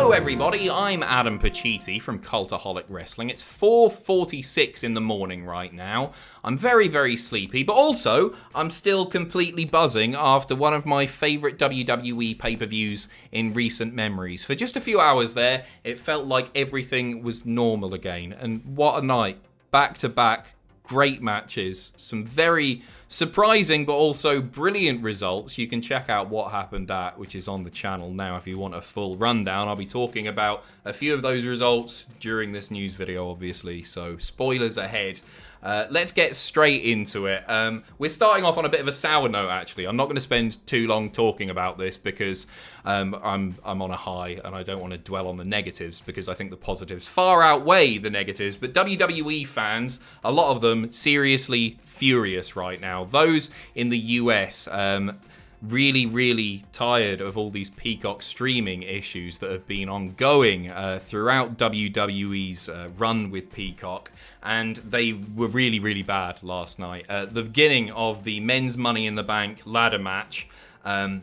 Hello everybody, I'm Adam Pacitti from Cultaholic Wrestling. It's 4:46 in the morning right now. I'm very, very sleepy, but also I'm still completely buzzing after one of my favourite WWE pay-per-views in recent memories. For just a few hours there, it felt like everything was normal again, and what a night. Back to back, great matches, some very surprising but also brilliant results. You can check out what happened at, which is on the channel now if you want a full rundown. I'll be talking about a few of those results during this news video, obviously, so spoilers ahead. Let's get straight into it. We're starting off on a bit of a sour note, actually. I'm not going to spend too long talking about this because I'm on a high and I don't want to dwell on the negatives because I think the positives far outweigh the negatives. But WWE fans, a lot of them seriously furious right now. Those in the US, really tired of all these Peacock streaming issues that have been ongoing throughout WWE's run with Peacock, and they were really bad last night. The beginning of the men's Money in the Bank ladder match, the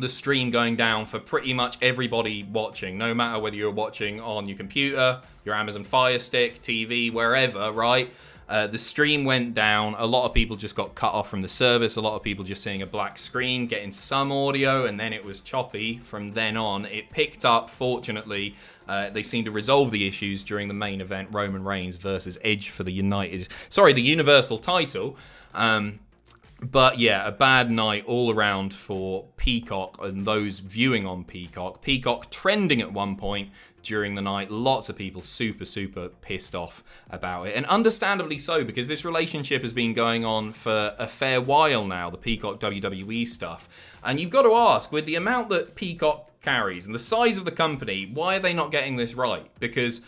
stream going down for pretty much everybody watching, no matter whether you're watching on your computer, your Amazon Fire Stick, TV, wherever, right? The stream went down. A lot of people just got cut off from the service. A lot of people just seeing a black screen, getting some audio, and then it was choppy from then on. It picked up, fortunately. They seemed to resolve the issues during the main event, Roman Reigns versus Edge for the Universal title. But yeah, a bad night all around for Peacock and those viewing on Peacock. Peacock trending at one point during the night. Lots of people super pissed off about it. And understandably so, because this relationship has been going on for a fair while now, the Peacock WWE stuff. And you've got to ask, with the amount that Peacock carries and the size of the company, why are they not getting this right? Because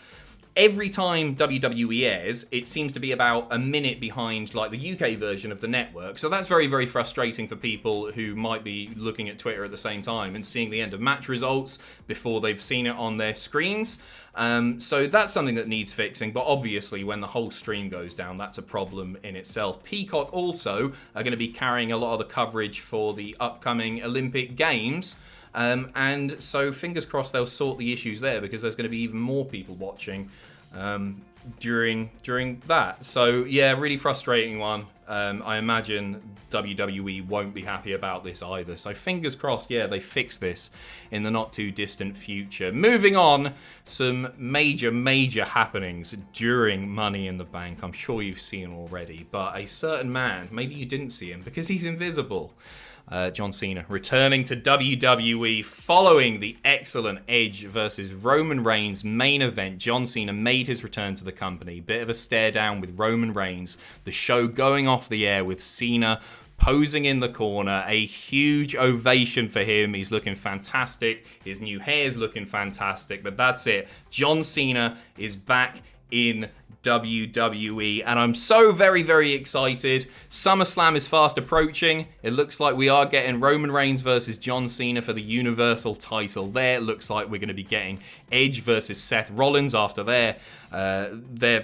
every time WWE airs, it seems to be about a minute behind like the UK version of the network. So that's very frustrating for people who might be looking at Twitter at the same time and seeing the end of match results before they've seen it on their screens. So that's something that needs fixing. But obviously, when the whole stream goes down, that's a problem in itself. Peacock also are going to be carrying a lot of the coverage for the upcoming Olympic Games. And so fingers crossed they'll sort the issues there, because there's going to be even more people watching during that. So yeah, really frustrating one. I imagine WWE won't be happy about this either. So fingers crossed, yeah, they fix this in the not too distant future. Moving on, some major happenings during Money in the Bank. I'm sure you've seen already, but a certain man, maybe you didn't see him because he's invisible. John Cena returning to WWE following the excellent Edge versus Roman Reigns main event. John Cena made his return to the company. Bit of a stare down with Roman Reigns. The show going off the air with Cena posing in the corner. A huge ovation for him. He's looking fantastic. His new hair's looking fantastic. But that's it. John Cena is back in WWE, and I'm so very excited. SummerSlam is fast approaching. It looks like we are getting Roman Reigns versus John Cena for the Universal title there. It looks like we're going to be getting Edge versus Seth Rollins after they're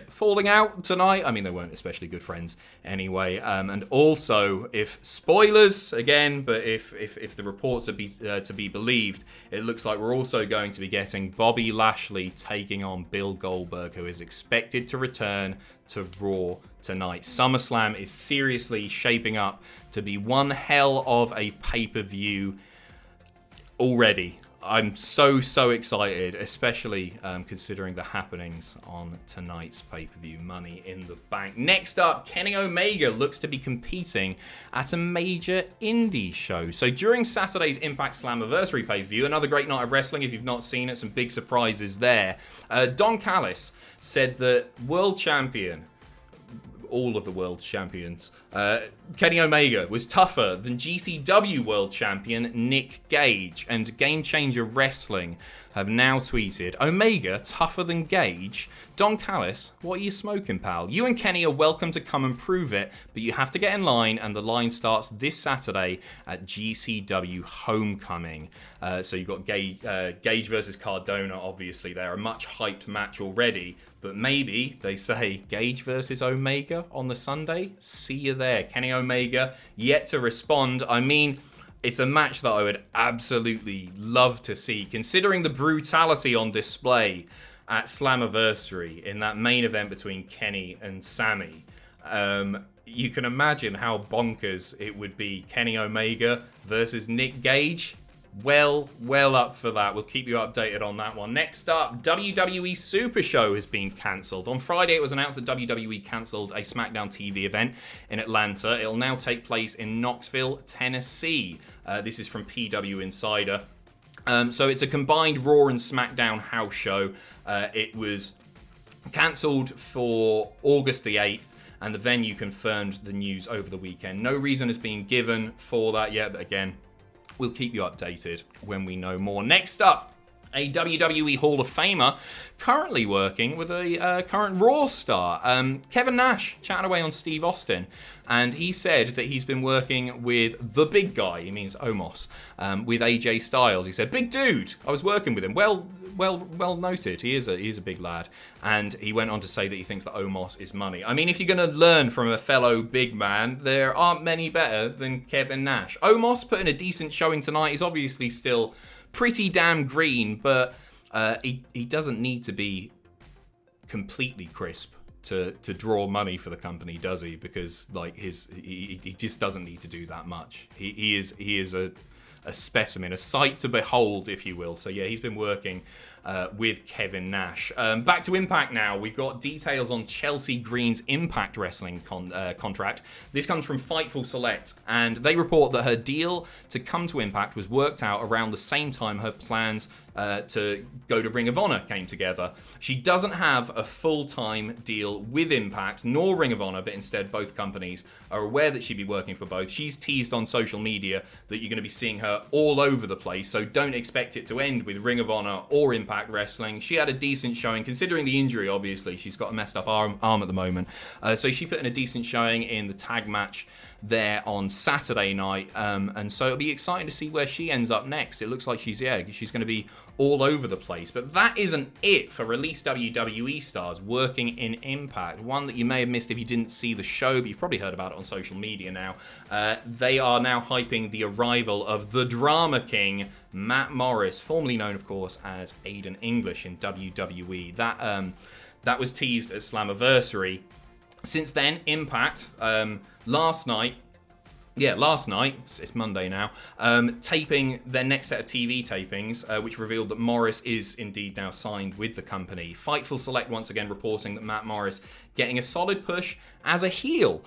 falling out tonight. I mean, they weren't especially good friends anyway. And also, if spoilers again, but if the reports are to be believed, it looks like we're also going to be getting Bobby Lashley taking on Bill Goldberg, who is expected to return to Raw tonight. SummerSlam is seriously shaping up to be one hell of a pay-per-view already. I'm so excited, especially considering the happenings on tonight's pay-per-view, Money in the Bank. Next up, Kenny Omega looks to be competing at a major indie show. So during Saturday's Impact Slammiversary pay-per-view, another great night of wrestling if you've not seen it, some big surprises there. Don Callis said that world champion, all of the world champions, Kenny Omega was tougher than GCW world champion Nick Gage. And Game Changer Wrestling have now tweeted, Omega tougher than Gage? Don Callis, what are you smoking, pal? You and Kenny are welcome to come and prove it, but you have to get in line, and the line starts this Saturday at GCW Homecoming. So you've got Gage versus Cardona, obviously. They're a much hyped match already, but maybe they say Gage versus Omega on the Sunday. See you there. Kenny Omega yet to respond. I mean, it's a match that I would absolutely love to see, considering the brutality on display at Slammiversary in that main event between Kenny and Sammy. You can imagine how bonkers it would be. Kenny Omega versus Nick Gage. Well up for that. We'll keep you updated on that one. Next up, WWE Super Show has been cancelled. On Friday, it was announced that WWE cancelled a SmackDown TV event in Atlanta. It'll now take place in Knoxville, Tennessee. This is from PW Insider. So it's a combined Raw and SmackDown house show. It was cancelled for August the 8th. And the venue confirmed the news over the weekend. No reason has been given for that yet, but again, we'll keep you updated when we know more. Next up, a WWE Hall of Famer currently working with a current Raw star. Kevin Nash chatting away on Steve Austin, and he said that he's been working with the big guy, he means Omos, with AJ Styles. He said, "Big dude, I was working with him. Well noted. He is a big lad." And he went on to say that he thinks that Omos is money. I mean, if you're going to learn from a fellow big man, there aren't many better than Kevin Nash. Omos put in a decent showing tonight. He's obviously still pretty damn green, but he doesn't need to be completely crisp to draw money for the company, does he? Because like he just doesn't need to do that much. He is a specimen, a sight to behold, if you will. So yeah, he's been working with Kevin Nash. Back to Impact now. We've got details on Chelsea Green's Impact Wrestling contract. This comes from Fightful Select, and they report that her deal to come to Impact was worked out around the same time her plans to go to Ring of Honor came together. She doesn't have a full-time deal with Impact nor Ring of Honor, but instead both companies are aware that she'd be working for both. She's teased on social media that you're going to be seeing her all over the place, so don't expect it to end with Ring of Honor or Impact Wrestling. She had a decent showing, considering the injury, obviously. She's got a messed up arm at the moment. So she put in a decent showing in the tag match there on Saturday night, and so it'll be exciting to see where she ends up next. It looks like she's going to be all over the place. But that isn't it for released WWE stars working in Impact. One that you may have missed if you didn't see the show, but you've probably heard about it on social media now. They are now hyping the arrival of the Drama King, Matt Morris, formerly known, of course, as Aiden English in WWE. That was teased at Slammiversary. Since then, Impact, last night, it's Monday now, taping their next set of TV tapings, which revealed that Morris is indeed now signed with the company. Fightful Select once again reporting that Matt Morris getting a solid push as a heel.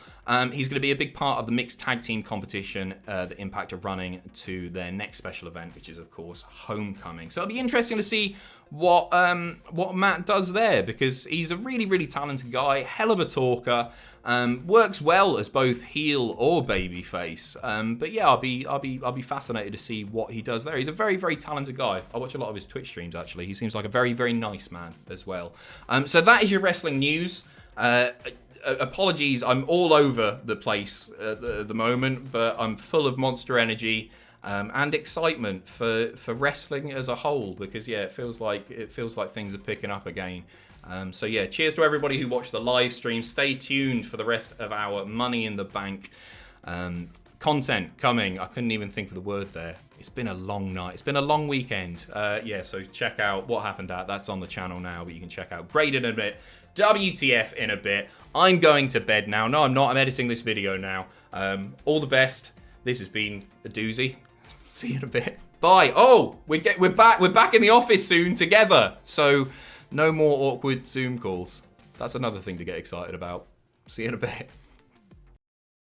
He's going to be a big part of the mixed tag team competition that Impact are running to their next special event, which is, of course, Homecoming. So it'll be interesting to see what Matt does there, because he's a really, really talented guy, hell of a talker, works well as both heel or babyface. But yeah, I'll be fascinated to see what he does there. He's a very, very talented guy. I watch a lot of his Twitch streams, actually. He seems like a very, very nice man as well. So that is your wrestling news. Apologies, I'm all over the place at the moment, but I'm full of monster energy and excitement for wrestling as a whole, because yeah, it feels like things are picking up again. So yeah, cheers to everybody who watched the live stream. Stay tuned for the rest of our Money in the Bank content coming. I couldn't even think of the word there. It's been a long night. It's been a long weekend. Yeah, so check out What Happened At. That's on the channel now, but you can check out Graded in a bit, WTF in a bit. I'm going to bed now. No, I'm not. I'm editing this video now. All the best. This has been a doozy. See you in a bit. Bye. Oh, we're back. We're back in the office soon together. So no more awkward Zoom calls. That's another thing to get excited about. See you in a bit.